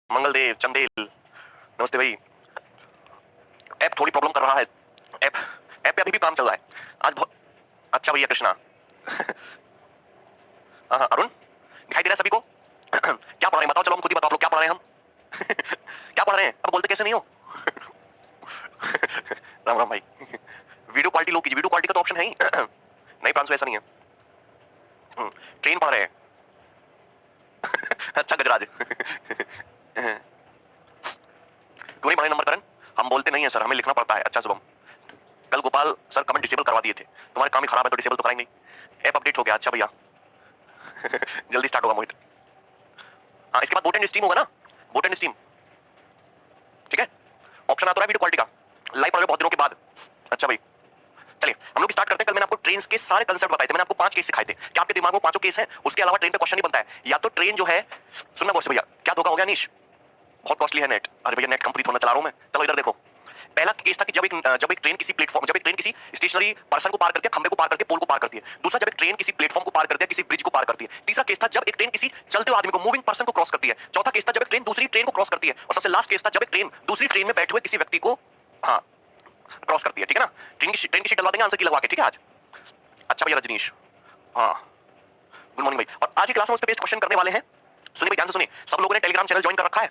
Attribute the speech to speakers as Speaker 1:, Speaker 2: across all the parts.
Speaker 1: मंगलदेव चंदेल, नमस्ते भाई। ऐप थोड़ी प्रॉब्लम कर रहा है। ऐप ऐप पे अभी भी काम चल रहा है आज बहुत। अच्छा भैया कृष्णा। हाँ हाँ अरुण, दिखाई दे रहा है सभी को? क्या पढ़ रहे हैं बताओ, चलो हम खुद ही बताओ लोग क्या पढ़ रहे हैं हम। क्या पढ़ रहे हैं, अब बोलते कैसे नहीं हो? राम राम भाई। वीडियो क्वालिटी लो कीजिए, वीडियो क्वालिटी का तो ऑप्शन है ही। नहीं प्रांशु ऐसा नहीं है। ट्रेन पढ़ रहे हैं। अच्छा गजराज। क्यों नहीं बने नंबर करण? हम बोलते नहीं है सर, हमें लिखना पड़ता है। अच्छा शुभम, कल गोपाल सर कमेंट डिसेबल करवा दिए थे, तुम्हारे काम ही खराब है तो डिसेबल तो कराएंगे। ऐप अपडेट हो गया। अच्छा भैया। जल्दी स्टार्ट होगा मोहित। हाँ इसके बाद बोट एंड स्टीम होगा ना, बोट एंड स्टीम। ठीक है, ऑप्शन आता है वीडियो क्वालिटी का। लाइव पढ़ रहे बहुत दिनों के बाद। अच्छा भाई चलिए हम लोग स्टार्ट करते हैं। कल मैंने आपको ट्रेन के सारे कंसेप्ट बताए थे, मैंने आपको 5 केस सिखाए थे। क्या आपके दिमाग में 5 केस हैं? उसके अलावा ट्रेन पे क्वेश्चन नहीं बनता है। या तो ट्रेन जो है, सुनना गौर से भैया, क्या धोखा हो गया नीश? बहुत कॉस्टली है नेट। अरे भैया नेट कंप्लीट होना चला रहा हूं मैं। चलो इधर देखो, पहला केस था कि जब एक ट्रेन किसी प्लेटफॉर्म, जब एक ट्रेन किसी स्टेशनरी पर्सन को पार करती है, खंबे को पार करके पोल को पार करती है। दूसरा जब एक ट्रेन किसी प्लेटफॉर्म को पार करती है, किसी ब्रिज को पार करती है। तीसरा केस था जब एक ट्रेन किसी चलते हुए आदमी को, मूविंग पर्सन को क्रॉस करती है। चौथा केस था जब एक ट्रेन दूसरी ट्रेन को क्रॉस करती है। और सबसे लास्ट केस था जब एक ट्रेन दूसरी ट्रेन में बैठे हुए किसी व्यक्ति को हाँ क्रॉस करती है। ठीक है ना, ट्रेन की शीट डलवा देंगे आंसर की लगवा के। ठीक है आज। अच्छा भैया रजनीश, हाँ गुड मॉर्निंग भाई। और आज की क्लास में उस पर बेस्ड क्वेश्चन करने वाले हैं। सुनिए भाई ध्यान से सुनिए, सब लोगों ने टेलीग्राम चैनल ज्वाइन कर रखा है?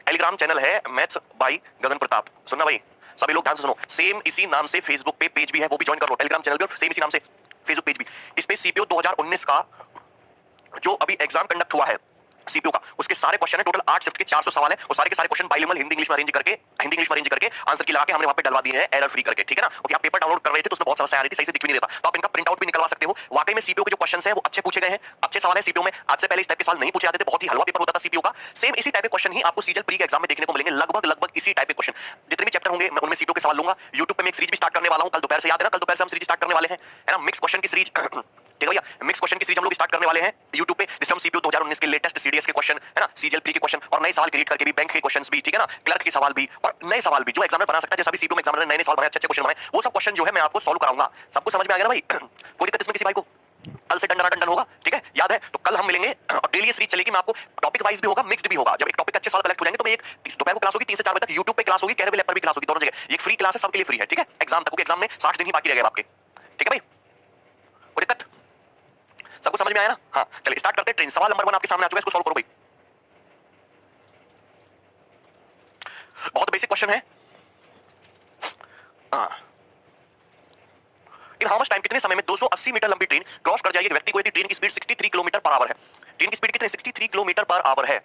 Speaker 1: टेलीग्राम चैनल है मैथ्स बाय गगन प्रताप। सुनना भाई सभी लोग ध्यान से सुनो, सेम इसी नाम से फेसबुक पे पेज भी है, वो भी ज्वाइन कर लो। टेलीग्राम चैनल भी और सेम इसी नाम से फेसबुक पेज भी। इस पे सीपीओ 2019 का जो अभी एग्जाम कंडक्ट हुआ है सीपीओ का, उसके सारे क्वेश्चन है। टोटल 8 शिफ्ट के 400 सवाल है और सारे के सारे क्वेश्चन बाइलिंगुअल हिंदी इंग्लिश में अरेंज करके आंसर की लगा के हमने वहां पे डलवा दिए हैं एरर फ्री करके। ठीक है ना, क्योंकि आप पेपर डाउनलोड कर रहे थे तो उसमें बहुत समस्या आ रही थी, सही से दिख भी नहीं रहा था, तो आप इनका प्रिंट आउट भी निकलवा सकते हो। वाकई में सीपीओ के जो क्वेश्चन है वो अच्छे पूछे गए हैं, अच्छे सवाल है सीपीओ में। आज से पहले इस टाइप के सवाल नहीं पूछे जाते थे, बहुत ही हलवा पेपर होता था सीपीओ का। सेम इसी टाइप के क्वेश्चन ही आपको सीजल प्री के एग्जाम में देखने को मिलेंगे, लगभग इसी टाइप के क्वेश्चन। जितने भी चैप्टर होंगे मैं उनमें सीपीओ के सवाल लूंगा। यूट्यूब पे मैं एक सीरीज भी स्टार्ट करने वाला हूं, कल दोपहर से, याद है ना, कल दोपहर से हम सीरीज स्टार्ट करने वाले हैं, है ना, मिक्स क्वेश्चन की सीरीज। ठीक है भैया, मिक्स क्वेश्चन की सीरीज हम लोग स्टार्ट करने वाले हैं यूट्यूब पे, जिसमें हम सीपीओ 2019 के लेटेस्ट सीडीएस के क्वेश्चन, है ना, सीजीएल प्री के क्वेश्चन और नए सवाल क्रिएट करके भी, बैंक के क्वेश्चंस भी, ठीक है ना, क्लर्क के सवाल भी और नए सवाल भी जो एग्जामिनर बना सकता है। जैसा भी सीपीओ में एग्जामिनर नए सवाल बनाए, अच्छे क्वेश्चन बनाए, वो सब क्वेश्चन जो है मैं आपको सॉल्व कराऊंगा। सबको समझ में आ गया ना भाई? कोई दिक्कत इसमें किसी भाई को? कल से डंडन होगा, ठीक है, याद है? तो कल हम मिलेंगे और डेली ये सीरीज चलेगी। मैं आपको टॉपिक वाइज भी होगा, मिक्स्ड भी होगा। जब एक टॉपिक अच्छे सवाल कलेक्ट हो जाएंगे तो मैं एक दोपहर को क्लास होगी 3 से 4 बजे तक, यूट्यूब पे क्लास होगी, कैरेबिल ऐप पर भी क्लास होगी, दोनों जगह एक फ्री क्लास है, सबके लिए फ्री है। ठीक है, एग्जाम तक, एग्जाम में 60 दिन ही बाकी रह गए आपके। ठीक है भाई, कोई दिक्कत? सबको समझ में आया ना? हाँ चलिए स्टार्ट करते हैं। ट्रेन सवाल नंबर 1 आपके सामने आ चुका है, इसको सॉल्व करो भाई। बहुत बेसिक क्वेश्चन है। इन हाउ मच टाइम, कितने समय में 280 मीटर लंबी ट्रेन क्रॉस कर जाएगी एक व्यक्ति को यदि ट्रेन की स्पीड 63 किलोमीटर पर आवर है? ट्रेन की स्पीड कितने? 63 किलोमीटर पर आवर है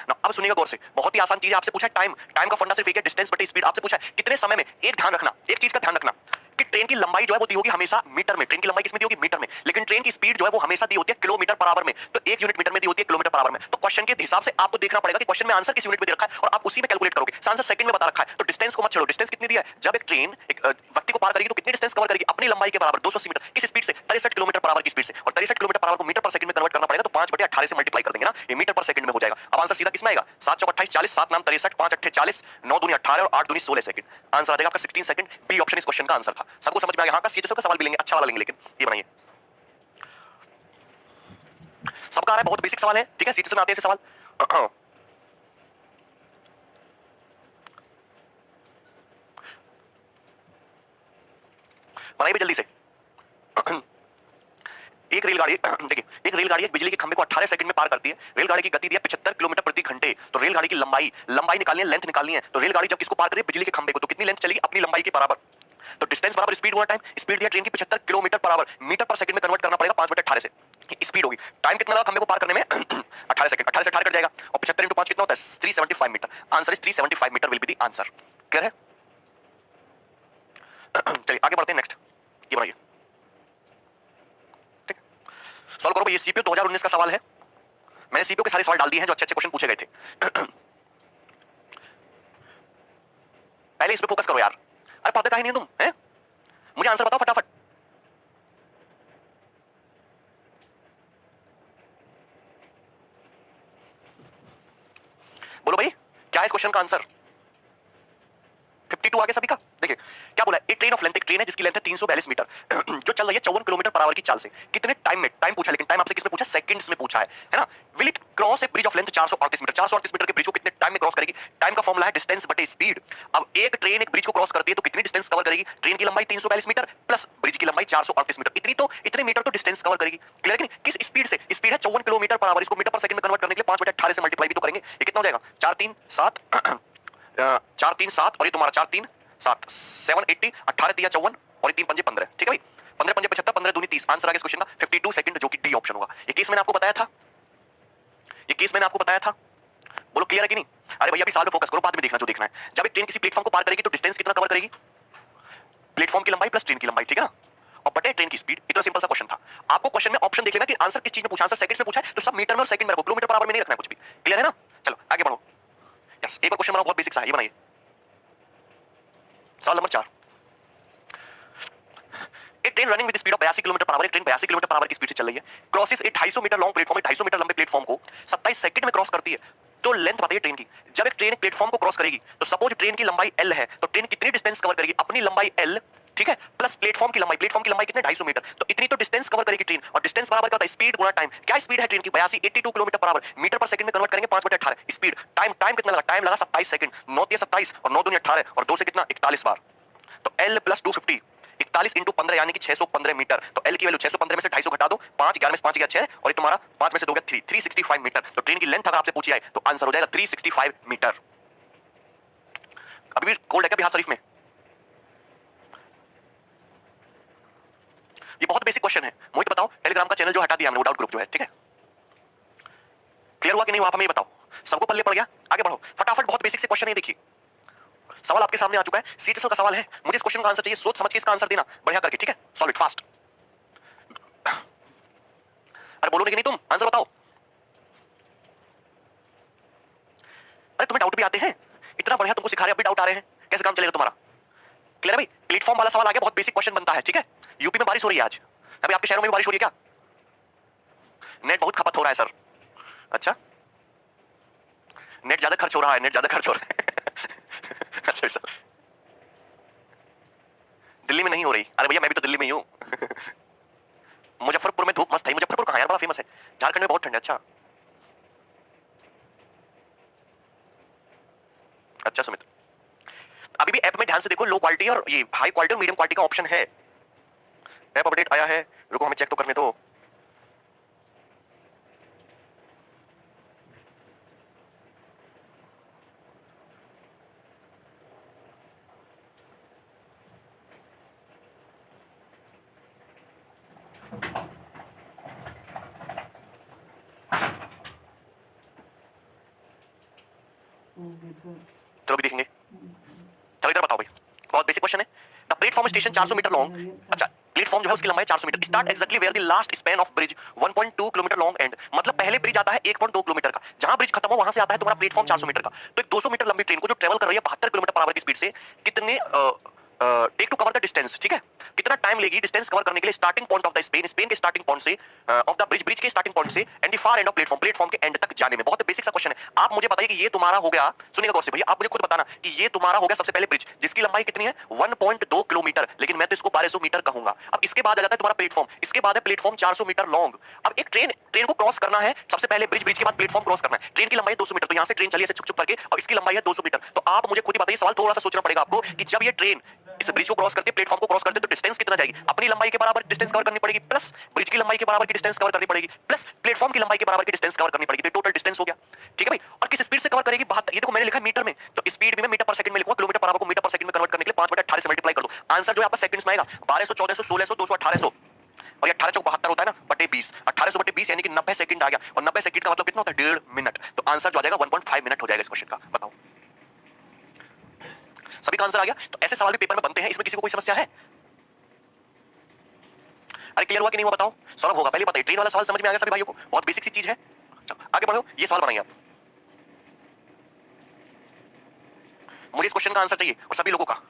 Speaker 1: ना। अब सुनिएगा गौर से, बहुत ही आसान चीज है। आपसे पूछा है टाइम, टाइम का फंडा सिर्फ एक है, डिस्टेंस बटे स्पीड। आपसे पूछा है कितने समय में, एक ध्यान रखना, एक चीज का ध्यान रखना कि ट्रेन की लंबाई जो है वो दी होगी हमेशा मीटर में। ट्रेन की लंबाई किसमें दी होगी? मीटर में। लेकिन ट्रेन की स्पीड जो है वो हमेशा दी होती है किलोमीटर पर आवर में। तो एक यूनिट मीटर में दी होती है, किलोमीटर पर आवर में। तो क्वेश्चन के हिसाब से आपको देखना पड़ेगा कि क्वेश्चन में आंसर किस यूनिट में दे रखा है और आप उसी में कैलकुलेट करोगे। आंसर सेकंड में बता रखा है तो डिस्टेंस को मत छोड़ो। डिस्टेंस कितनी दी है? जब एक ट्रेन एक व्यक्ति को पार करेगी तो कितनी डिस्टेंस कवर करेगी? अपनी लंबाई के बराबर 280 मीटर। किस स्पीड से? 63 किलोमीटर पर आवर की स्पीड से। और 63 किलोमीटर पर आवर को मीटर पर सेकंड में कन्वर्ट करना पड़ेगा, तो 5/18 से मल्टीप्लाई कर देंगे ना, ये मीटर पर सेकंड में हो जाएगा। अब आंसर सीधा किसमें आएगा? 7 चौक 28 40, 7 नाम 63, 5 अट्ठे 40, 9 दूनी 18 और 8 दूनी 16 सेकंड। आंसर आ जाएगा आपका 16 सेकंड। बी ऑप्शन इस क्वेश्चन का आंसर था। सबको समझ में आ गया? हाँ का सीएचएस का सवाल भी लेंगे, अच्छा वाला लेंगे, लेकिन ये बनाइए। सबका आ रहा है, बहुत बेसिक सवाल है, ठीक है, सीएचएस में आते हैं ऐसे सवाल। बनाइए भी जल्दी से। एक रेलगाड़ी देखिए, एक रेलगाड़ी एक बिजली के खंभे को 18 सेकंड में पार करती है। रेलगाड़ी की गति दी है 75 किलोमीटर प्रति घंटे। तो रेलगाड़ी की लंबाई निकालनी है, लेंथ निकालनी है। तो रेलगाड़ी जब किसको पार करे? बिजली के खंभे को, तो कितनी लेंथ चलेगी? अपनी लंबाई के बराबर। तो डिस्टेंस बराबर स्पीड हुआ टाइम। स्पीड दिया ट्रेन की 75 kilometre per hour, metre per second में कन्वर्ट करना पड़ेगा 5/18 से। स्पीड होगी, टाइम कितना लगा खंभे को पार करने में? 18 सेकंड। 18 से 18 कट जाएगा और 75 × 5 कितना होता है? 375 metre. Answer is 375 metre will be the answer. Clear है? चलिए आगे बढ़ते हैं, नेक्स्ट ये बनाइए। ठीक, सॉल्व करो। ये सीपीओ 2019 का सवाल है। मैंने सीपीओ के सारे सवाल डाल दिए हैं जो अच्छे अच्छे क्वेश्चन पूछे गए थे। पहले इस पे फोकस करो यार। अरे पढ़ते काहे नहीं तुम हैं? मुझे आंसर बताओ फटाफट। बोलो भाई क्या है इस क्वेश्चन का आंसर? 52 आगे सभी का। देखिए क्या बोला है, एक ट्रेन ऑफ लेंथ, एक ट्रेन है जिसकी लेंथ है 342 मीटर जो चल रही है 54 किलोमीटर पर आवर की चाल से। कितने टाइम में? टाइम पूछा, लेकिन टाइम आपसे किसमें पूछा? सेकंड्स में पूछा है ना। Will it cross a bridge of length 438 metre. 438 metre के ब्रिज को कितने टाइम में क्रॉस करेगी? टाइम का फॉर्मूला है डिस्टेंस बटे स्पीड। अब एक ट्रेन एक ब्रिज को क्रॉस करती है तो कितनी डिस्टेंस कवर करेगी? ट्रेन की लंबाई 342 मीटर प्लस ब्रिज की लंबाई 438 मीटर, इतने मीटर तो डिस्टेंस कवर करेगी। क्लियर है कि नहीं? किस स्पीड से? स्पीड है 54 किलोमीटर पर आवर। इसको मीटर पर सेकंड में कन्वर्ट करने के लिए 5/18 से मल्टीप्लाई भी तो करेंगे। ये कितना हो जाएगा? 4 3 7 4 3 7 और ये तुम्हारा 4 3 7 780 18 3 54 और ये 3 5 15। ठीक है भाई, 15 5 75 15 दूनी 30। आंसर आ गया इस क्वेश्चन का 52 सेकंड, जो कि डी ऑप्शन होगा। ये केस मैंने आपको बताया था, ये केस मैंने आपको बताया था। बोलो क्लियर है कि नहीं? अरे भैया अभी साल में फोकस करो, बाद में देखना जो देखना है। जब एक ट्रेन किसी प्लेटफॉर्म को पार करेगी तो डिस्टेंस कितना कवर करेगी? प्लेटफॉर्म की लंबाई प्लस ट्रेन की लंबाई, ठीक है ना, और बटे ट्रेन की स्पीड। इतना सिंपल सा क्वेश्चन था। आपको क्वेश्चन में ऑप्शन देख लेना कि आंसर किस चीज में पूछा। आंसर सेकंड्स में पूछा है तो सब मीटर में और सेकंड में रखो, किलोमीटर पर आवर में नहीं रखना है कुछ भी। क्लियर है ना? चलो आगे बढ़ो। यस, एक और क्वेश्चन बनाओ, बहुत बेसिक सा है, ये बनाइए। सवाल नंबर 4। एक train running with speed of 82 kilometre per hour, एक ट्रेन 82 किलोमीटर पर आवर की स्पीड से चल रही है, क्रॉसेस ए 250 मीटर लॉन्ग प्लेटफॉर्म, 250 मीटर लंबे प्लेटफॉर्म को 27 सेकंड में क्रॉस करती है। तो लेंथ बताइए ट्रेन की। जब एक ट्रेन एक प्लेटफॉर्म को क्रॉस करेगी तो सपोज ट्रेन की लंबाई L है, तो ट्रेन कितनी डिस्टेंस कवर करेगी? अपनी लंबाई L, ठीक है, प्लस प्लेटफॉर्म की लंबाई। प्लेटफॉर्म की लंबाई कितने? 250 मीटर, तो इतनी तो डिस्टेंस कवर करेगी ट्रेन। और डिस्टेंस बराबर क्या होता है? स्पीड गुणा टाइम। क्या स्पीड है ट्रेन की? 82 kilometre per hour, metre per second में कन्वर्ट करेंगे 5/18 स्पीड। टाइम कितना लगा? टाइम लगा 27 सेकंड। 9 3 27 और 9 2 18 और 2 से कितना? 41 बार। तो L प्लस 250, 41 इंटू 15 यानी कि 615 मीटर। तो L की वैल्यू 615 में से 250 घटा दो, 5 11 में से 5 गया 6 और ये तुम्हारा 5 में से 2 गया 3, 365 मीटर। तो ट्रेन की लेंथ अगर आपसे पूछी जाए तो आंसर हो जाएगा 365 मीटर। अभी भी कोल्ड है क्या बिहार शरीफ में? ये बहुत बेसिक क्वेश्चन है। मोहित बताओ, टेलीग्राम का चैनल जो हटा दिया हमने, वो डाउट ग्रुप जो है, ठीक है, क्लियर हुआ कि नहीं हुआ? आप हमें बताओ, सबको पल्ले पड़ गया? आगे बढ़ो फटाफट, बहुत बेसिक से क्वेश्चन है। देखिए सवाल आपके सामने आ चुका है, सीएचएसएल का सवाल है। मुझे इस क्वेश्चन का आंसर चाहिए, सोच समझ के इसका आंसर देना बढ़िया करके, ठीक है? Solve it fast. अरे बोलोगे कि नहीं तुम? आंसर बताओ। अरे तुम्हें डाउट भी आते हैं, इतना बढ़िया तुमको सिखा रहे हैं, अभी डाउट आ रहे हैं, कैसे काम चलेगा तुम्हारा? क्लियर है भाई? प्लेटफॉर्म वाला सवाल आ गया, बहुत बेसिक क्वेश्चन बनता है, ठीक है? यूपी में बारिश हो रही है आज, अभी आपके शहरों में भी बारिश हो रही है क्या? नेट बहुत खपत हो रहा है सर। अच्छा, नेट ज्यादा खर्च हो रहा है, नेट ज्यादा खर्च हो रहा है। अच्छा सर, दिल्ली में नहीं हो रही? अरे भैया मैं भी तो दिल्ली में ही हूँ। मुजफ्फरपुर में धूप मस्त है। मुजफ्फरपुर कहाँ यार? बड़ा फेमस है, झारखंड में बहुत ठंड है। अच्छा अच्छा सुमित, अभी भी ऐप में ध्यान से देखो, लो क्वालिटी और ये हाई क्वालिटी और मीडियम क्वालिटी का ऑप्शन है। ऐप अपडेट आया है, रुको हमें चेक तो करने दो। चलो भी देखेंगे। चलो इधर बताओ भाई, बहुत बेसिक क्वेश्चन है। The platform station 400 metre long, अच्छा प्लेटफॉर्म जो है उसकी लंबाई 400 metre, start exactly where the last span of bridge 1.2 kilometre long end, मतलब पहले ब्रिज आता है 1.2 किलोमीटर का, जहां ब्रिज खत्म हो वहां से आता है तुम्हारा प्लेटफॉर्म 400 मीटर का। तो एक 200 मीटर लंबी ट्रेन को जो ट्रेवल कर रही है 72 किलोमीटर पर आवर की स्पीड से, कितने take to cover the distance, ठीक है, कितना टाइम लेगी डिस्टेंस कवर करने के लिए starting point of the Spain, Spain के स्टार्टिंग पॉइंट से ऑफ द ब्रिज, ब्रिज के स्टार्टिंग पॉइंट से and the far end of platform, platform के एंड तक जाने में। बहुत बेसिक सा क्वेश्चन है। आप मुझे बताइए कि ये तुम्हारा हो गया, सुनिएगा गौर से भैया, आप मुझे खुद बताना कि ये तुम्हारा हो गया सबसे पहले ब्रिज जिसकी लंबाई कितनी है 1.2 किलोमीटर, लेकिन मैं तो इसको 1200 मीटर कहूंगा। अब इसके बाद आ जाता है तुम्हारा प्लेटफॉर्म, इसके बाद है प्लेटफॉर्म 400 मीटर लॉन्ग। अब एक ट्रेन को क्रॉस करना है, सबसे पहले ब्रिज, ब्रिज के बाद प्लेटफॉर्म क्रॉस करना है। ट्रेन की लंबाई 200 मीटर, तो यहां से ट्रेन चली ऐसे छुक छुक करके और इसकी लंबाई है 200 मीटर। तो आप मुझे खुद ही बताइए, सवाल थोड़ा सा सोचना पड़ेगा आपको कि जब ये ट्रेन इस ब्रिज को क्रॉस करते, प्लेटफॉर्म को क्रॉस करते, तो डिस्टेंस कितना जाएगी? अपनी लंबाई के बराबर डिस्टेंस कवर करनी पड़ेगी, प्लस ब्रिज की लंबाई के बराबर की डिस्टेंस कवर करनी पड़ेगी, प्लस प्लेटफॉर्म की लंबाई के बराबर की डिस्टेंस कवर करनी पड़ेगी। तो टोटल डिस्टेंस हो गया, ठीक है भाई? और किस स्पीड से कवर करेगी? ये देखो मैंने लिखा है मीटर में, तो स्पीड भी मैं मीटर पर सेकंड में लिखूंगा, किलोमीटर पर आवर को मीटर पर सेकंड में कन्वर्ट करने के लिए 5/18 से मल्टीप्लाई कर दो। आंसर जो है आपका सेकंड्स में आएगा 1200 1400 1600 200 1800 और ये 18 चौक 72 होता है ना, बटे 20, 1800 बटे 20 यानी कि 90 सेकंड आ गया। और 90 सेकंड का मतलब कितना होता है? 1.5 मिनट। तो आंसर जो आ जाएगा 1.5 मिनट हो जाएगा इस क्वेश्चन का। बताओ, सभी का आंसर आ गया? तो ऐसे सवाल भी पेपर में बनते हैं, इसमें किसी को कोई समस्या है? अरे क्लियर हुआ कि नहीं हुआ बताओ? सौरभ होगा पहले बताइए, ट्रेन वाला सवाल समझ में आ गया सभी भाइयों को? बहुत बेसिक सी चीज है। आगे बढ़ो, ये सवाल बनाइए आप, मुझे इस क्वेश्चन का आंसर चाहिए और सभी लोगों का,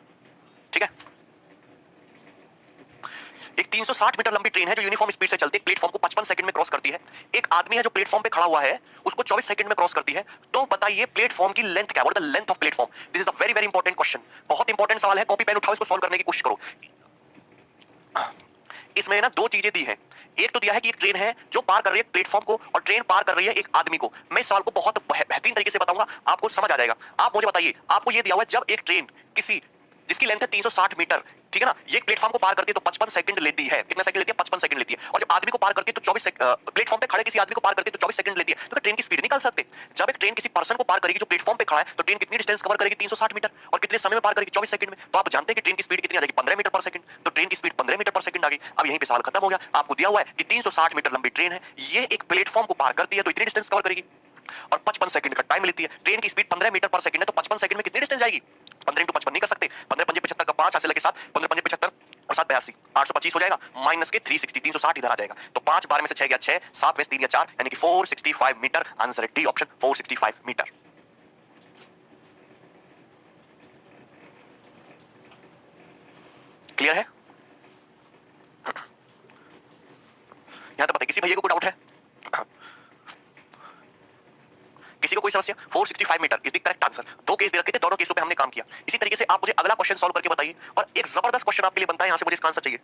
Speaker 1: ठीक है? एक 360 मीटर लंबी ट्रेन है जो यूनिफॉर्म स्पीड से चलती है, प्लेटफॉर्म को 55 सेकंड में क्रॉस करती है। एक आदमी है जो प्लेटफॉर्म पे खड़ा हुआ है, उसको 24 सेकंड में क्रॉस करती है। तो बताइए प्लेटफॉर्म की लेंथ क्या? What is the length of platform? This is a very very important question, बहुत इंपॉर्टेंट सवाल है। कॉपी पेन उठाओ, इसको सॉल्व करने की कोशिश करो। इसमें ना दो चीजें दी है, एक तो दिया है कि एक ट्रेन है जो पार कर रही है प्लेटफॉर्म को और ट्रेन पार कर रही है एक आदमी को। मैं इस सवाल को बहुत बेहतरीन तरीके से बताऊंगा, आपको समझ आ जाएगा। आप मुझे बताइए, आपको ये दिया हुआ है जब एक ट्रेन किसी जिसकी लेंथ है 360 मीटर, ठीक है ना, ये प्लेटफॉर्म को पार करती है तो 55 सेकंड लेती है। कितना सेकंड लेती है? 55 सेकंड लेती है। और जब आदमी को पार करती है तो 24 प्लेटफॉर्म पे खड़े किसी आदमी को पार करती है तो 24 सेकंड लेती है। तो ट्रेन की स्पीड निकाल सकते। जब एक ट्रेन किसी पर्सन को पार करेगी जो प्लेटफॉर्म पे खड़ा है तो ट्रेन कितनी डिस्टेंस कवर करेगी? 360 मीटर। और कितने समय में पार करेगी? 24 सेकंड में। तो आप जानते हैं कि ट्रेन की स्पीड कितनी आ जाएगी? 15 मीटर पर सेकंड। तो ट्रेन की स्पीड 15 मीटर पर सेकंड आ गई। अब यहीं पे सवाल खत्म हो गया। आपको दिया हुआ है कि 360 मीटर लंबी ट्रेन है, ये एक प्लेटफॉर्म को पार करती है तो इतनी डिस्टेंस कवर करेगी और 55 सेकंड का टाइम लेती है। ट्रेन की स्पीड 15 मीटर पर सेकंड है तो 55 सेकंड में कितनी डिस्टेंस जाएगी? 15 इंटू 55 नहीं कर सकते। 15 पंजे 75 का 5 ऐसे लगे 7, 15 पंजे 75 और 7 82, 825 हो जाएगा माइनस के 360, 360 इधर आ जाएगा। तो 5 12 में से 6 गया 6, 7 में से 3 या 4 यानी कि 465 मीटर। आंसर है डी ऑप्शन, 465 मीटर। क्लियर है? यहां तक बताइए, किसी भैया को कोई डाउट है? किसी को कोई समस्या? 465 metre is the correct answer. दो केस दे रखे थे, दोनों केसों पे हमने काम किया। इसी तरीके से आप मुझे अगला क्वेश्चन सॉल्व करके बताइए और एक जबरदस्त क्वेश्चन आपके लिए बनता है, यहां से मुझे इसका आंसर चाहिए।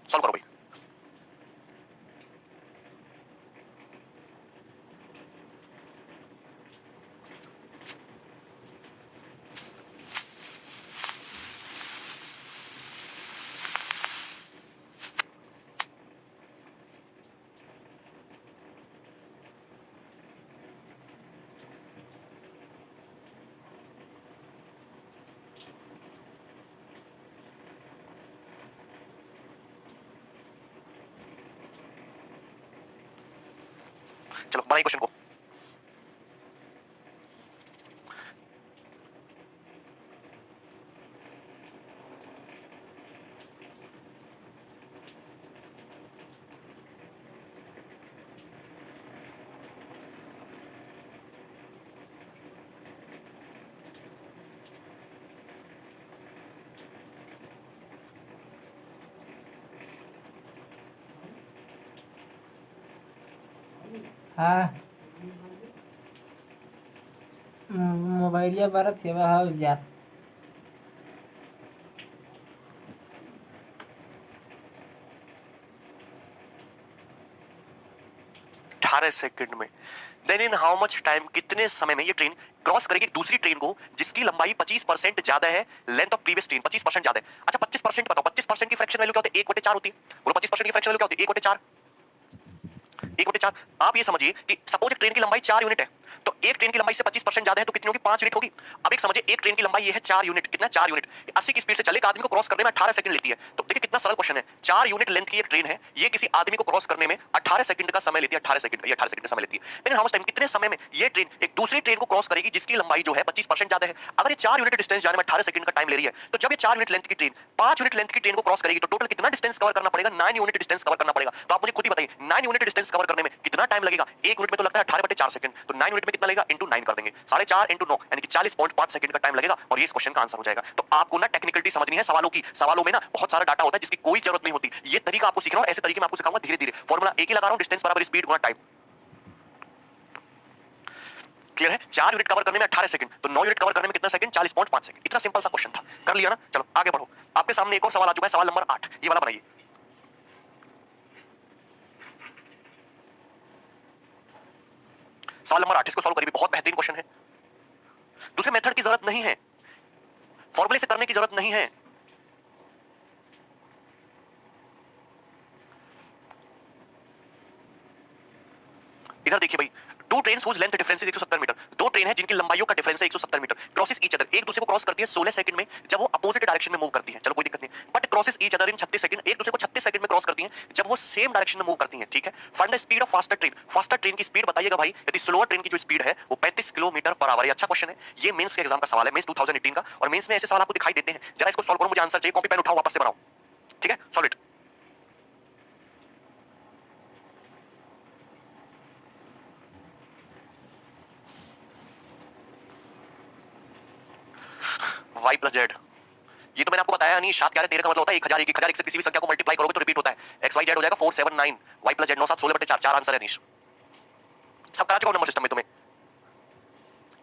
Speaker 1: सॉल्व करो भाई। चलो बनाइए क्वेश्चन को।
Speaker 2: हाँ मोबाइलिया बारत सेवा हाउस जा
Speaker 1: 18 सेकंड में। Then in how much time, कितने समय में ये ट्रेन क्रॉस करेगी दूसरी ट्रेन को जिसकी लंबाई 25% ज्यादा है लेंथ ऑफ प्रीवियस ट्रेन, 25% ज्यादा है। अच्छा 25% बताओ, 25% की फ्रैक्शन वैल्यू क्या होती है? 1/4 होती है। बोलो 25% की फ्रैक्शन वैल्यू क्या होती है? 1/4। 1/4। आप ये समझिए कि सपोज एक ट्रेन की लंबाई 4 यूनिट है तो एक ट्रेन की लंबाई से 25% ज्यादा है तो कितनी होगी? 5 यूनिट होगी। अब एक समझिए एक ट्रेन की लंबाई ये है 4 यूनिट। कितना? 4 यूनिट। 80 की स्पीड से चले एक आदमी को क्रॉस करने में 18 सेकंड लेती है। तो देखिए कितना सरल क्वेश्चन है। 4 यूनिट लेंथ की एक ट्रेन है, ये किसी आदमी को क्रॉस करने में 18 सेकंड का समय लेती है। 18 सेकंड, ये 18 सेकंड का समय लेती है। लेकिन हाउ मच टाइम, कितने समय में ये ट्रेन एक दूसरी ट्रेन को क्रॉस करेगी जिसकी लंबाई जो है 25% ज्यादा है। अगर ये 4 यूनिट डिस्टेंस जाने में 18 सेकंड का टाइम ले रही है तो जब ये 4 यूनिट लेंथ की ट्रेन 5 यूनिट लेंथ की ट्रेन को क्रॉस करेगी तो टोटल कितना डिस्टेंस कवर करना पड़ेगा? 9 यूनिट डिस्टेंस कवर करना पड़ेगा। तो आप मुझे खुद ही बताइए 9 यूनिट डिस्टेंस कवर करने में कितना टाइम लगेगा? 1 मिनट में तो लगता है 18/4 सेकंड, तो 9 मिनट में कितना लगेगा? इनटू 9 कर देंगे, 4.5 इनटू 9 यानी कि 40.5 सेकंड का टाइम लगेगा और ये इस क्वेश्चन का आंसर हो जाएगा। तो आपको ना टेक्निकलिटी समझनी है सवालों की। सवालों में ना बहुत सारा डाटा होता है जिसकी कोई जरूरत नहीं होती। ये तरीका आपको सीखना है, ऐसे तरीके में आपको सिखाऊंगा धीरे धीरे। फॉर्मूला एक ही लगा रहा हूं, डिस्टेंस बराबर स्पीड गुना टाइम। क्लियर है? 4 यूनिट कवर करने में 18 सेकंड तो 9 यूनिट कवर करने में कितना सेकंड? 40.5 सेकंड। इतना सिंपल सा क्वेश्चन था, कर लिया ना। चलो आगे बढ़ो। आपके सामने एक और सवाल आ चुका है, सवाल नंबर 8। ये वाला बनाइए। सवाल नंबर 8 इसको सॉल्व करिए, बहुत बेहतरीन क्वेश्चन है। दूसरे मेथड की जरूरत नहीं है, फॉर्मूले से करने की जरूरत नहीं है। इधर देखिए भाई, two trains whose length difference is 170 metre. दो ट्रेन है जिनकी लंबाइयों का डिफरेंस है 170 मीटर। क्रॉसेस ईच अदर, एक दूसरे को क्रॉस करती है 16 सेकंड में जब वो अपोजिट डायरेक्शन में मूव करती है। चलो कोई दिक्कत नहीं। But crosses each other in 36 second, एक दूसरे को 36 सेकंड में क्रॉस करती है जब वो सेम डायरेक्शन में मूव करती है। ठीक है। Find the speed of faster train. Faster train की स्पीड बताइएगा भाई। यदि स्लोअर ट्रेन की जो स्पीड है वो 35 किलोमीटर पर आवर है। अच्छा क्वेश्चन है ये, मेंस के एग्जाम का सवाल है, मेंस 2018 का। और मेंस में ऐसे सवाल आपको दिखाई देते हैं। जरा इसको सॉल्व करो, मुझे आंसर चाहिए। कॉपी पेन उठाओ, वापस से बनाओ। ठीक है, solve it. y plus Z, ये तो मैंने आपको बताया नहीं। 7 11 13 का मतलब होता है 1001, 1001 से किसी भी संख्या को मल्टीप्लाई करोगे तो रिपीट होता है। एक्स वाई जेड हो जाएगा 479, y प्लस जेड 9 7 16/4। 4 आंसर है नीश। सब करा चुका हूं नंबर सिस्टम में तुम्हें।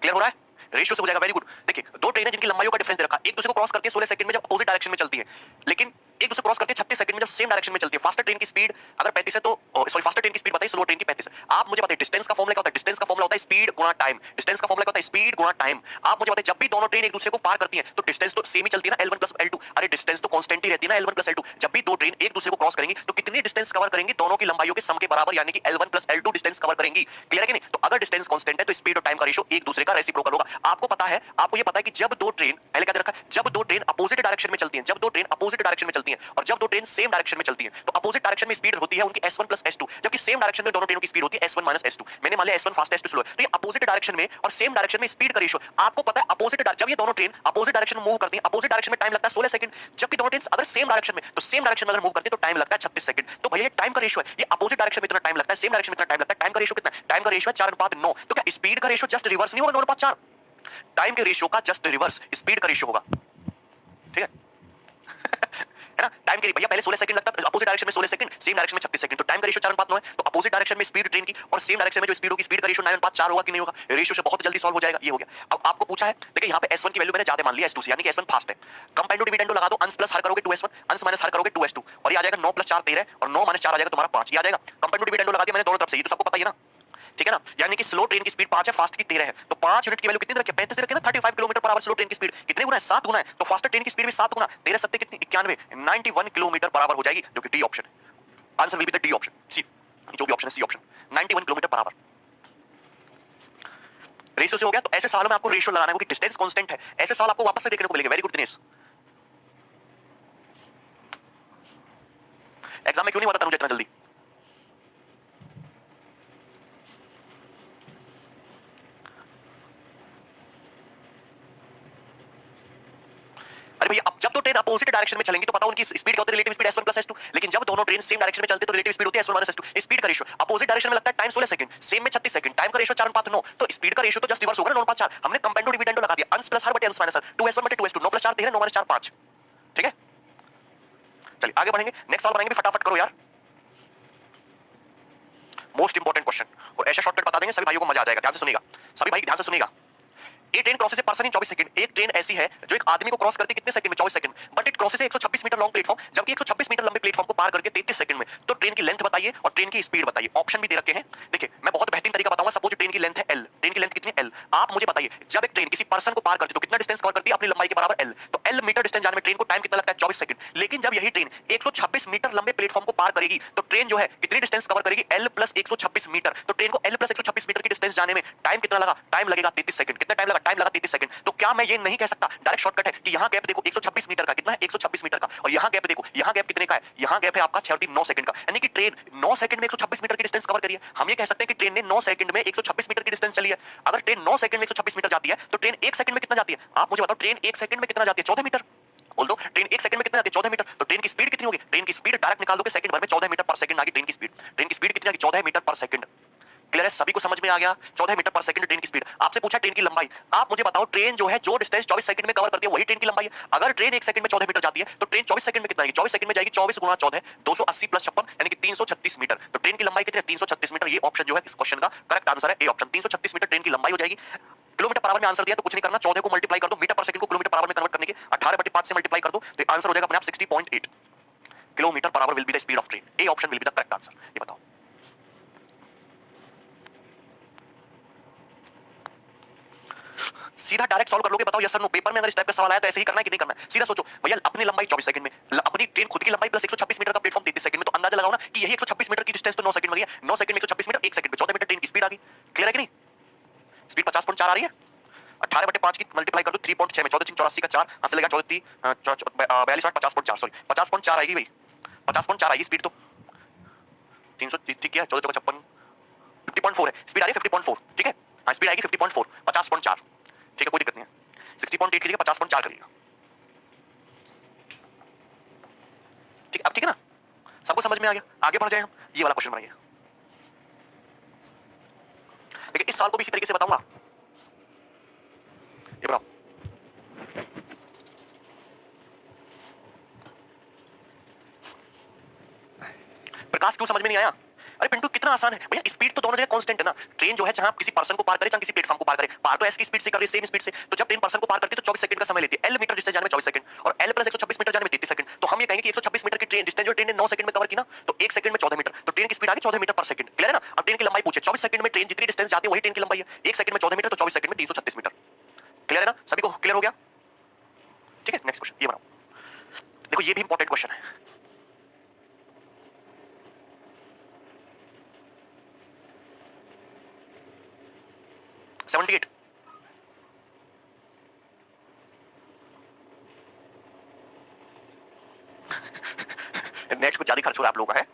Speaker 1: क्लियर हो रहा है? रेशियो से हो जाएगा। Very good. देखिए दो ट्रेनें जिनकी लंबाइयों का डिफरेंस दे रखा, एक दूसरे को क्रॉस करती है 16 सेकंड में जब अपोजिट डायरेक्शन में चलती है। लेकिन एक दूसरे क्रॉस करके 36 सेकंड में जब सेम डायरेक्शन में चलती है। फास्टर ट्रेन की स्पीड अगर 35 है तो सॉरी फास्टर ट्रेन की स्पीड बताइए, स्लो ट्रेन की 35 है। आप मुझे बताइए डिस्टेंस का फॉर्मूला क्या होता है? डिस्टेंस का फॉर्मूला होता है स्पीड गुणा टाइम। डिस्टेंस का फॉर्मूला क्या होता है? स्पीड गुणा टाइम। आप मुझे बताइए जब भी दोनों ट्रेन एक दूसरे को पार करती हैं तो डिस्टेंस तो सेम ही चलती है ना, L1 + L2। अरे डिस्टेंस तो कांस्टेंट ही रहती है ना, L1 + L2। जब भी दो ट्रेन एक दूसरे को क्रॉस करेंगी तो कितनी डिस्टेंस कवर करेंगी? दोनों की लंबाइयों के सम के बराबर, यानी कि L1 + L2 डिस्टेंस कवर करेंगी। क्लियर है कि नहीं? तो अगर डिस्टेंस कांस्टेंट है तो स्पीड और टाइम का रेशियो एक दूसरे का रेसिप्रोकल होगा। आपको पता है, आपको ये पता है कि जब दो ट्रेन, पहले क्या दे रखा है, जब दो ट्रेन अपोजिट डायरेक्शन में चलती हैं, जब दो ट्रेन अपोजिट डायरेक्शन में चलती हैं और जब दो ट्रेन सेम डायरेक्शन में चलती हैं तो अपोजिट डायरेक्शन में स्पीड होती है उनकी S1 + S2, जबकि सेम डायरेक्शन में दोनों ट्रेनों की स्पीड होती है S1 - S2। मैंने मान लिया S1 फास्ट S2 स्लो है, तो ये अपोजिट डायरेक्शन में और सेम डायरेक्शन में स्पीड का रेशियो आपको पता है। अपोजिट जब ये दोनों ट्रेन अपोजिट डायरेक्शन में मूव करती हैं, अपोजिट डायरेक्शन में टाइम लगता है 16 सेकंड, जबकि दोनों ट्रेन अगर सेम डायरेक्शन में, तो सेम डायरेक्शन में अगर मूव करती है तो टाइम लगता है 36 सेकंड। तो भैया ये टाइम का रेशियो है, ये अपोजिट डायरेक्शन में इतना टाइम लगता है, सेम डायरेक्शन में इतना टाइम लगता है। टाइम का रेशियो कितना है? टाइम का रेशियो है 4:9। तो क्या स्पीड का रेशियो जस्ट रिवर्स नहीं होगा 9:4? टाइम के रेशियो का जस्ट रिवर्स स्पीड का रेशियो होगा। ठीक है है ना? टाइम के भैया पहले 16 सेकंड लगता है अपोजिट डायरेक्शन में 16 सेकंड, सेम डायरेक्शन में 36 सेकंड, तो टाइम का रेशियो 4:9 है। तो अपोजिट डायरेक्शन में स्पीड ट्रेन की और सेम डायरेक्शन में जो स्पीड होगी, स्पीड का रेशियो 9:4 होगा कि नहीं होगा? रेशियो से बहुत जल्दी सॉल्व हो जाएगा। ये हो गया। अब आपको पूछा है, देखिए यहाँ पे S1 की वैल्यू मैंने ज्यादा मान लिया S2 से, यानी कि S1 फास्ट है। कंपेंडो डिविडेंडो लगा दो, अंश प्लस हर करोगे 2S1, अंश माइनस हर करोगे 2S2, और ये आ जाएगा 9 + 4 13 और 9 - 4 आ जाएगा तुम्हारा 5। ये आ जाएगा। कंपेंडो डिविडेंडो लगा दिया मैंने दोनों तरफ से, ये तो सबको पता ही है ना। ठीक है ना? यानी कि स्लो ट्रेन की स्पीड 5 है, फास्ट की 13 है, तो 5 यूनिट की वैल्यू कितनी रखी है? 35 रखी है ना। 35 किलोमीटर/आवर स्लो ट्रेन की स्पीड कितने गुना है? 7 गुना है। तो फास्टर ट्रेन की स्पीड भी 7 गुना, 13 7 कितनी? 91, 91 किलोमीटर/आवर हो जाएगी, जो कि डी ऑप्शन है। Answer will be the D option, C, जो भी ऑप्शन है सी ऑप्शन, 91 किलोमीटर/आवर। रेशियो से हो गया। तो ऐसे सवालों में आपको रेशियो लगाना है क्योंकि डिस्टेंस कांस्टेंट है। ऐसे सवाल आपको वापस से देखने को मिलेंगे। Very good Dinesh. एग्जाम में क्यों नहीं हुआ था मुझे इतना जल्दी? अरे भैया अब जब दो ट्रेन अपोजिट डायरेक्शन में चलेंगी तो पता उनकी स्पीड क्या होती है? Relative speed S1 + S2। लेकिन जब दोनों ट्रेन सेम डायरेक्शन में चलते तो रिलेटिव स्पीड होती है S1 - S2। स्पीड का रेशियो अपोजिट डायरेक्शन में लगता है टाइम 16 सेकंड, सेम में 36 सेकंड, टाइम का रेशियो 4:9, तो स्पीड का रेशियो तो जस्ट रिवर्स होगा ना 9:4। हमने कंपेंडो डिविडेंडो लगा दिया, अंश प्लस हर बटे अंश माइनस हर, 2S1 / 2S2, 9 + 4 13, 9 - 4 5। ठीक है, चलिए आगे बढ़ेंगे। नेक्स्ट सवाल बनाएंगे, फटाफट करो यार, मोस्ट इंपोर्टेंट क्वेश्चन, और ऐसा शॉर्टकट बता देंगे, सभी भाइयों को मजा आ जाएगा। ध्यान से सुनिएगा, सभी भाई ध्यान से सुनिएगा। एक train crosses a person in 24 second. एक ट्रेन ऐसी है जो एक आदमी को क्रॉस करती है कितने सेकंड में? 24 second. But it crosses 126 metre long platform, जबकि 126 मीटर लंबे प्लेटफॉर्म को पार करके 33 सेकंड में। तो ट्रेन की लेंथ बताइए और ट्रेन की स्पीड बताइए। ऑप्शन भी दे रखे हैं। देखिए मैं बहुत बेहतरीन तरीका बताऊंगा। सपोज ट्रेन की लेंथ है L, ट्रेन की लेंथ कितनी है? L। आप मुझे बताइए जब एक ट्रेन किसी पर्सन को पार करती है तो कितना डिस्टेंस कवर करती है? अपनी लंबाई के बराबर L। तो L मीटर डिस्टेंस जाने में ट्रेन को टाइम कितना लगता है? 24 सेकंड। लेकिन जब यही ट्रेन 126 मीटर लंबे प्लेटफॉर्म को पार करेगी तो ट्रेन जो है कितनी डिस्टेंस कवर करेगी? L + 126 metre. तो ट्रेन को L + 126 मीटर की डिस्टेंस जाने में टाइम कितना लगा? टाइम लगेगा 33 सेकंड। कितना टाइम लगा? टाइम लगा 33 सेकंड। तो क्या मैं ये नहीं कह सकता, डायरेक्ट शॉर्टकट है कि यहाँ गैप देखो 126 मीटर का, कितना है? 126 मीटर का, और यहाँ गैप देखो, यहाँ गैप कितने का है? यहाँ गैप है आपका 9 सेकंड का, यानी कि ट्रेन 9 सेकंड में 126 मीटर की डिस्टेंस कवर करी है। हम ये कह सकते हैं कि ट्रेन ने 9 सेकंड में 126 मीटर की डिस्टेंस चली है। अगर ट्रेन 9 सेकंड में 126 मीटर जाती है तो ट्रेन 1 सेकंड में कितना जाती है? आप मुझे बताओ, ट्रेन 1 सेकंड में कितना जाती है? 14 मीटर। बोल दो, ट्रेन 1 सेकंड में कितना जाती है? 14 मीटर। तो ट्रेन की स्पीड कितनी होगी? ट्रेन की स्पीड डायरेक्ट निकाल दोगे, सेकंड भर में 14 मीटर पर सेकंड आ गई ट्रेन की स्पीड। ट्रेन की स्पीड कितनी आ गई? 14 मीटर पर सेकंड। क्लियर है? सभी को समझ में आ गया? 14 मीटर पर सेकंड ट्रेन की स्पीड। आपसे पूछा ट्रेन की लंबाई, आप मुझे बताओ ट्रेन जो है जो डिस्टेंस 24 सेकंड में कवर करती है वही ट्रेन की लंबाई है। अगर ट्रेन 1 सेकंड में 14 मीटर जाती है तो ट्रेन 24 सेकंड में कितना आएगी? 24 सेकंड में जाएगी 24 × 14, 280 + 56, यानी कि 336 मीटर। तो ट्रेन की लंबाई कितनी है? 336 मीटर। ये ऑप्शन जो है इस क्वेश्चन का करेक्ट आंसर है, ए ऑप्शन। 336 मीटर ट्रेन की लंबाई हो जाएगी। किलोमीटर/आवर में आंसर दिया तो कुछ नहीं करना, 14 को मल्टीप्लाई कर दो, मीटर पर सेकंड को किलोमीटर/आवर में कन्वर्ट करने के 18/5 से मल्टीप्लाई कर दो, तो आंसर हो जाएगा अपने आप 60.8 किलोमीटर/आवर will be the speed of train. A option will be the correct answer. ये बताओ, सीधा डायरेक्ट सॉल्व कर लोगे? बताओ यस और नो। पेपर में अगर इस टाइप का सवाल आया तो ऐसे ही करना है कि नहीं करना है? सीधा सोचो भैया, अपनी लंबाई 24 सेकंड में, अपनी ट्रेन खुद की लंबाई प्लस 126 मीटर का प्लेटफॉर्म 33 सेकंड में, तो अंदाजा लगाओ ना कि यही 126 मीटर की डिस्टेंस तो 9 सेकंड में गई है। 9 सेकंड में 126 मीटर, 1 सेकंड में 14 मीटर ट्रेन की स्पीड आ गई। क्लियर है कि नहीं? स्पीड 50.4 आ रही है। 18/5 की मल्टीप्लाई कर दो 3.6 में, 14 × 84 का 4, हां से लेगा 42 8 50.4, सॉरी 50.4 आएगी भाई, 50.4 आएगी स्पीड। तो 330 ठीक है, 14 × 56 50.4 है स्पीड, आ रही है 50.4। ठीक है, हां स्पीड आएगी 50.4, 50.4। ठीक है, कोई दिक्कत नहीं है। 60.8 की जगह 50.4 करिएगा। ठीक, अब ठीक है ना? सबको समझ में आ गया? आगे बढ़ जाए हम, ये वाला क्वेश्चन बनाइए। देखिए इस सवाल को भी इसी तरीके से बताऊंगा। ये बताओ, प्रकाश क्यों समझ में नहीं आया? अरे पिंटू कितना आसान है भैया, स्पीड तो दोनों जगह कांस्टेंट है ना। ट्रेन जो है चाहे आप किसी पर्सन को पार करे चाहे किसी प्लेटफॉर्म को पार करे, पार तो एस की स्पीड से कर रही है, सेम स्पीड से। तो जब ट्रेन पर्सन को पार करती है तो 24 सेकंड का समय लेती है। एल मीटर डिस्टेंस जाने में 24 सेकंड और एल प्लस 126 मीटर जाने में 33 सेकंड। तो हम ये कहेंगे कि 126 ही ट्रेन की लंबाई है। 1 सेकंड में 14 मीटर, तो 24 सेकंड में 336 मीटर। क्लियर है ना? सभी को क्लियर हो गया? ठीक है, नेक्स्ट क्वेश्चन ये बनाओ। देखो ये भी इंपॉर्टेंट क्वेश्चन है। नेक्स्ट कुछ ज्यादा खर्च हो रहा है आप लोगों का है।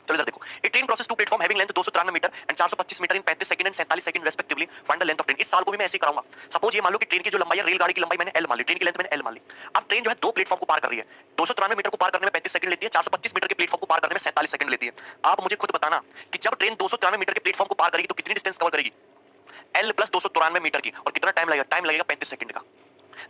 Speaker 1: चलो इधर देखो, a train crosses two platform having length 293 metre and 425 metre in 35 second and 47 second respectively, find the length of train. इस साल को भी मैं ऐसे ही कराऊंगा। सपोज ये मान लो कि ट्रेन की जो लंबाई है, रेलगाड़ी की लंबाई मैंने एल मान ली, ट्रेन की लेंथ मैंने एल मान ली। अब ट्रेन जो है दो प्लेटफॉर्म को पार कर रही है। 293 मीटर को पार करने में 35 सेकंड लेती है, 425 मीटर के प्लेटफॉर्म को पार करने में 47 सेकंड लेती है। आप मुझे खुद बताना कि जब ट्रेन 293 मीटर के प्लेटफॉर्म को पार करेगी तो कितनी डिस्टेंस कवर करेगी? एल प्लस 293 मीटर की, और कितना टाइम लगेगा? टाइम लगेगा 35 सेकंड का।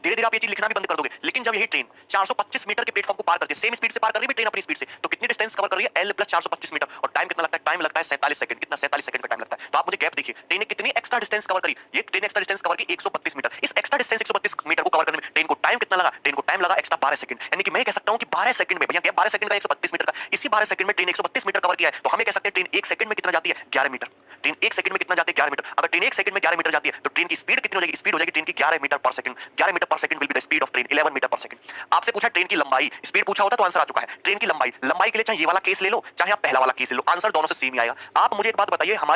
Speaker 1: धीरे धीरे आप ये चीज लिखना भी बंद कर दोगे, लेकिन जब यही ट्रेन 425 मीटर के प्लेटफॉर्म को पार करती है, सेम स्पीड से पार कर रही है ट्रेन अपनी स्पीड से, तो कितनी डिस्टेंस कवर कर रही है? एल प्लस 425 मीटर, और टाइम कितना लगता है? टाइम लगता है 47 सेकंड। कितना? 47 सेकंड का टाइम लगता है। तो आप मुझे गैप देखिए, ट्रेन ने कितनी एक्स्ट्रा डिस्टेंस कवर करी? ये ट्रेन एक्स्ट्रा डिस्टेंस कवर की 132 मीटर। इस एक्स्ट्रा डिस्टेंस 132 मीटर को कवर करने में ट्रेन को टाइम कितना लगा? ट्रेन को टाइम लगा एक्स्ट्रा 12 सेकंड। यानी कि मैं कह सकता हूं कि 12 सेकंड में, भैया गैप 12 सेकंड का 132 मीटर का, इसी 12 सेकंड में ट्रेन 132 मीटर कवर किया है। तो हमें कह सकते हैं ट्रेन 1 सेकंड में कितना जाती है? 11 मीटर। ट्रेन 1 सेकंड में कितना जाती है? 11 मीटर। अगर ट्रेन 1 सेकंड में 11 मीटर जाती है तो ट्रेन की स्पीड कितनी हो जाएगी? स्पीड हो जाएगी ट्रेन की 11 metre per second. 11 metre per second will be the speed of train, 11 metre per second. आपसे पूछा ट्रेन की लंबाई, स्पीड पूछा होता तो आंसर आ चुका है। ट्रेन की लंबाई, लंबाई के लिए चाहे ये वाला केस ले लो, चाहे आप पहला वाला केस ले लो, आंसर दोनों से सेम ही आएगा। आप मुझे एक बात बताइए, हमारी